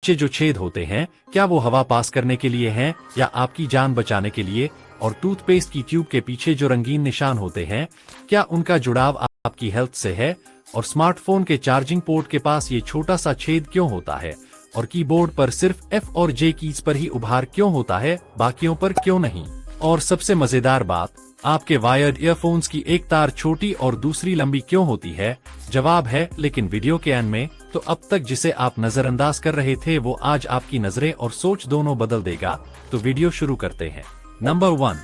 नीचे जो छेद होते हैं क्या वो हवा पास करने के लिए हैं या आपकी जान बचाने के लिए? और टूथपेस्ट की ट्यूब के पीछे जो रंगीन निशान होते हैं क्या उनका जुड़ाव आपकी हेल्थ से है? और स्मार्टफोन के चार्जिंग पोर्ट के पास ये छोटा सा छेद क्यों होता है? और कीबोर्ड पर सिर्फ F और J कीज पर ही उभार क्यों होता है, बाकियों पर क्यों नहीं? और सबसे मजेदार बात, आपके वायर्ड ईयरफोन्स की एक तार छोटी और दूसरी लंबी क्यों होती है? जवाब है लेकिन वीडियो के एंड में। तो अब तक जिसे आप नजरअंदाज कर रहे थे वो आज आपकी नजरें और सोच दोनों बदल देगा। तो वीडियो शुरू करते हैं। नंबर 1,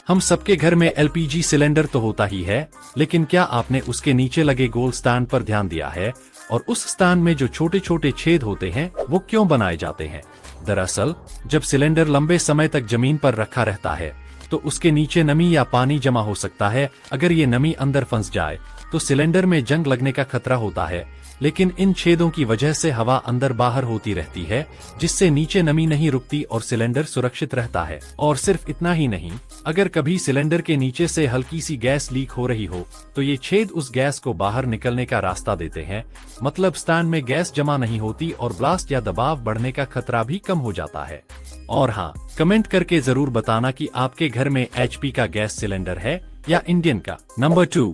हम सबके घर में LPG सिलेंडर तो होता ही है, लेकिन क्या आपने उसके नीचे लगे गोल स्टैंड पर ध्यान दिया है? और उस स्टैंड में जो छोटे छोटे छेद होते हैं वो क्यों बनाए जाते हैं? दरअसल जब सिलेंडर लंबे समय तक जमीन पर रखा रहता है तो उसके नीचे नमी या पानी जमा हो सकता है। अगर ये नमी अंदर फंस जाए तो सिलेंडर में जंग लगने का खतरा होता है। लेकिन इन छेदों की वजह से हवा अंदर बाहर होती रहती है, जिससे नीचे नमी नहीं रुकती और सिलेंडर सुरक्षित रहता है। और सिर्फ इतना ही नहीं, अगर कभी सिलेंडर के नीचे से हल्की सी गैस लीक हो रही हो तो ये छेद उस गैस को बाहर निकलने का रास्ता देते हैं। मतलब स्टैंड में गैस जमा नहीं होती और ब्लास्ट या दबाव बढ़ने का खतरा भी कम हो जाता है। और हाँ, कमेंट करके जरूर बताना कि आपके घर में HP का गैस सिलेंडर है या इंडियन का। नंबर 2,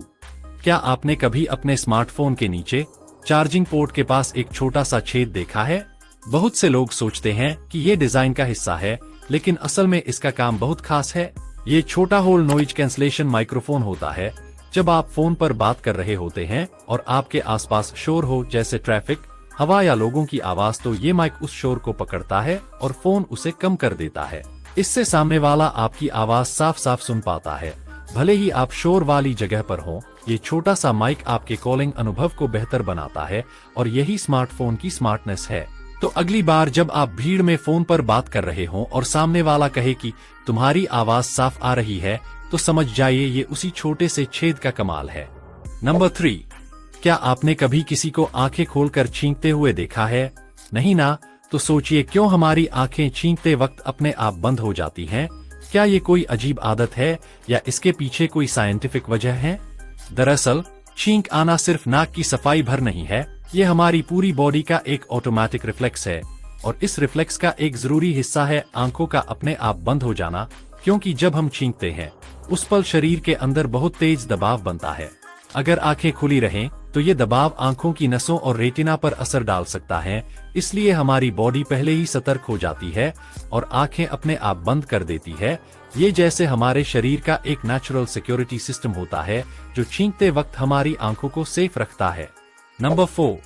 क्या आपने कभी अपने स्मार्टफोन के नीचे चार्जिंग पोर्ट के पास एक छोटा सा छेद देखा है? बहुत से लोग सोचते हैं कि ये डिजाइन का हिस्सा है, लेकिन असल में इसका काम बहुत खास है। ये छोटा होल नॉइज कैंसलेशन माइक्रोफोन होता है। जब आप फोन पर बात कर रहे होते हैं और आपके आसपास शोर हो जैसे ट्रैफिक, हवा या लोगों की आवाज, तो ये माइक उस शोर को पकड़ता है और फोन उसे कम कर देता है। इससे सामने वाला आपकी आवाज साफ साफ सुन पाता है, भले ही आप शोर वाली जगह पर हो। ये छोटा सा माइक आपके कॉलिंग अनुभव को बेहतर बनाता है और यही स्मार्टफोन की स्मार्टनेस है। तो अगली बार जब आप भीड़ में फोन पर बात कर रहे हो और सामने वाला कहे कि तुम्हारी आवाज साफ आ रही है, तो समझ जाइए ये उसी छोटे से छेद का कमाल है। नंबर 3, क्या आपने कभी किसी को आंखें खोलकर छींकते हुए देखा है? नहीं ना? तो सोचिए क्यों हमारी आंखें छींकते वक्त अपने आप बंद हो जाती हैं? क्या ये कोई अजीब आदत है या इसके पीछे कोई साइंटिफिक वजह है? दरअसल छींक आना सिर्फ नाक की सफाई भर नहीं है, ये हमारी पूरी बॉडी का एक ऑटोमेटिक रिफ्लेक्स है। और इस रिफ्लेक्स का एक जरूरी हिस्सा है आंखों का अपने आप बंद हो जाना, क्योंकि जब हम छींकते हैं उस पल शरीर के अंदर बहुत तेज दबाव बनता है। अगर आंखें खुली रहें तो ये दबाव आंखों की नसों और रेटिना पर असर डाल सकता है। इसलिए हमारी बॉडी पहले ही सतर्क हो जाती है और आंखें अपने आप बंद कर देती है। ये जैसे हमारे शरीर का एक नेचुरल सिक्योरिटी सिस्टम होता है जो छींकते वक्त हमारी आंखों को सेफ रखता है। नंबर 4,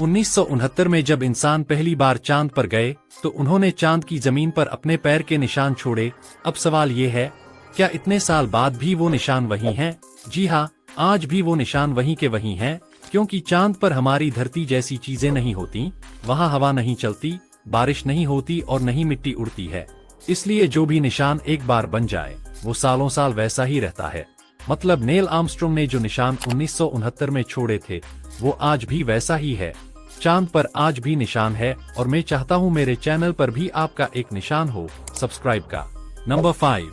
1969 में जब इंसान पहली बार चांद पर गए तो उन्होंने चांद की जमीन पर अपने पैर के निशान छोड़े। अब सवाल ये है, क्या इतने साल बाद भी वो निशान वही हैं? जी हाँ, आज भी वो निशान वहीं के वहीं हैं, क्योंकि चांद पर हमारी धरती जैसी चीजें नहीं होती। वहाँ हवा नहीं चलती, बारिश नहीं होती और नहीं मिट्टी उड़ती है। इसलिए जो भी निशान एक बार बन जाए वो सालों साल वैसा ही रहता है। मतलब नील आर्मस्ट्रॉन्ग ने जो निशान 1969 में छोड़े थे वो आज भी वैसा ही है। चांद पर आज भी निशान है और मैं चाहता हूँ मेरे चैनल पर भी आपका एक निशान हो, सब्सक्राइब का। नंबर 5,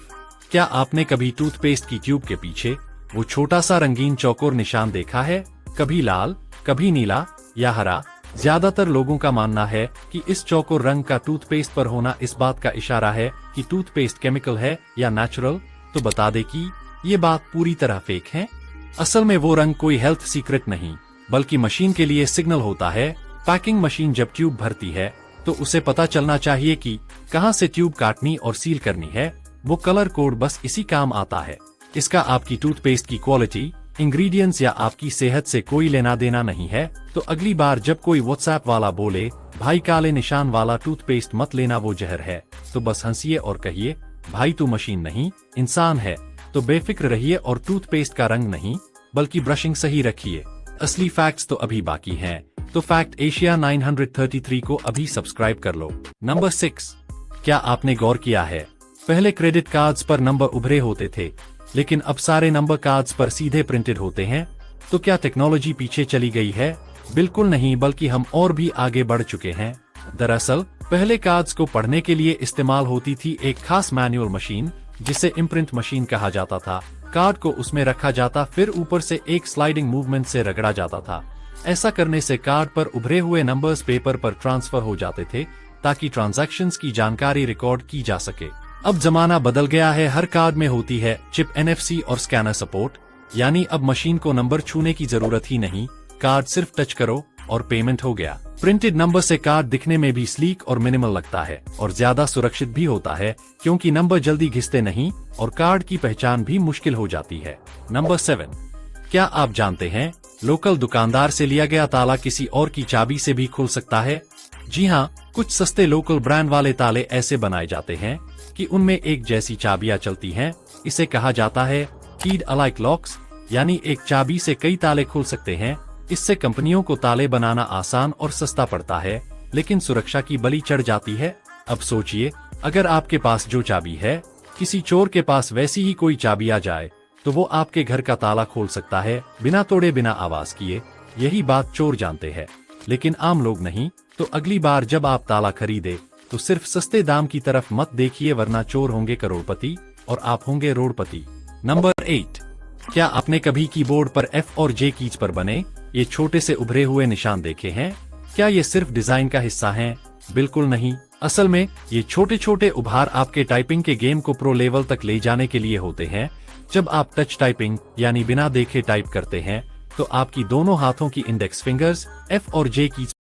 क्या आपने कभी टूथपेस्ट की ट्यूब के पीछे वो छोटा सा रंगीन चौकोर निशान देखा है? कभी लाल, कभी नीला या हरा। ज्यादातर लोगों का मानना है कि इस चौकोर रंग का टूथपेस्ट पर होना इस बात का इशारा है कि टूथपेस्ट केमिकल है या नेचुरल। तो बता दे कि ये बात पूरी तरह फेक है। असल में वो रंग कोई हेल्थ सीक्रेट नहीं, बल्कि मशीन के लिए सिग्नल होता है। पैकिंग मशीन जब ट्यूब भरती है तो उसे पता चलना चाहिए कि कहां से ट्यूब काटनी और सील करनी है। वो कलर कोड बस इसी काम आता है। इसका आपकी टूथपेस्ट की क्वालिटी, इंग्रेडिएंट्स या आपकी सेहत से कोई लेना देना नहीं है। तो अगली बार जब कोई व्हाट्सएप वाला बोले भाई काले निशान वाला टूथपेस्ट मत लेना वो जहर है, तो बस हंसिए और कहिए भाई तू मशीन नहीं इंसान है। तो बेफिक्र रहिए और टूथपेस्ट का रंग नहीं बल्कि ब्रशिंग सही रखिए। असली फैक्ट्स तो अभी बाकी हैं, तो फैक्ट एशिया 933 को अभी सब्सक्राइब कर लो। नंबर 6, क्या आपने गौर किया है, पहले क्रेडिट कार्ड्स पर नंबर उभरे होते थे, लेकिन अब सारे नंबर कार्ड्स पर सीधे प्रिंटेड होते हैं। तो क्या टेक्नोलॉजी पीछे चली गई है? बिल्कुल नहीं, बल्कि हम और भी आगे बढ़ चुके हैं। दरअसल पहले कार्ड्स को पढ़ने के लिए इस्तेमाल होती थी एक खास मैनुअल मशीन जिसे इम्प्रिंट मशीन कहा जाता था। कार्ड को उसमें रखा जाता, फिर ऊपर से एक स्लाइडिंग मूवमेंट से रगड़ा जाता था। ऐसा करने से कार्ड पर उभरे हुए नंबर्स पेपर पर ट्रांसफर हो जाते थे ताकि ट्रांजैक्शंस की जानकारी रिकॉर्ड की जा सके। अब जमाना बदल गया है, हर कार्ड में होती है चिप, NFC और स्कैनर सपोर्ट, यानी अब मशीन को नंबर छूने की जरूरत ही नहीं, कार्ड सिर्फ टच करो और पेमेंट हो गया। प्रिंटेड नंबर से कार्ड दिखने में भी स्लीक और मिनिमल लगता है और ज्यादा सुरक्षित भी होता है क्योंकि नंबर जल्दी घिसते नहीं और कार्ड की पहचान भी मुश्किल हो जाती है। नंबर 7, क्या आप जानते हैं लोकल दुकानदार से लिया गया ताला किसी और की चाबी से भी खुल सकता है? जी हाँ, कुछ सस्ते लोकल ब्रांड वाले ताले ऐसे बनाए जाते हैं कि उनमें एक जैसी चाबियां चलती हैं। इसे कहा जाता है कीड अलाइक लॉक्स, यानी एक चाबी से कई ताले खुल सकते हैं। इससे कंपनियों को ताले बनाना आसान और सस्ता पड़ता है, लेकिन सुरक्षा की बलि चढ़ जाती है। अब सोचिए, अगर आपके पास जो चाबी है, किसी चोर के पास वैसी ही कोई चाबी आ जाए तो वो आपके घर का ताला खोल सकता है बिना तोड़े, बिना आवाज किए। यही बात चोर जानते हैं, लेकिन आम लोग नहीं। तो अगली बार जब आप ताला खरीदे तो सिर्फ सस्ते दाम की तरफ मत देखिए, वरना चोर होंगे करोड़पति और आप होंगे रोडपति। नंबर 8, क्या आपने कभी कीबोर्ड पर F और J कीज पर बने ये छोटे से उभरे हुए निशान देखे हैं? क्या ये सिर्फ डिजाइन का हिस्सा हैं? बिल्कुल नहीं। असल में ये छोटे छोटे उभार आपके टाइपिंग के गेम को प्रो लेवल तक ले जाने के लिए होते हैं। जब आप टच टाइपिंग यानी बिना देखे टाइप करते हैं तो आपकी दोनों हाथों की इंडेक्स फिंगर्स F और J कीज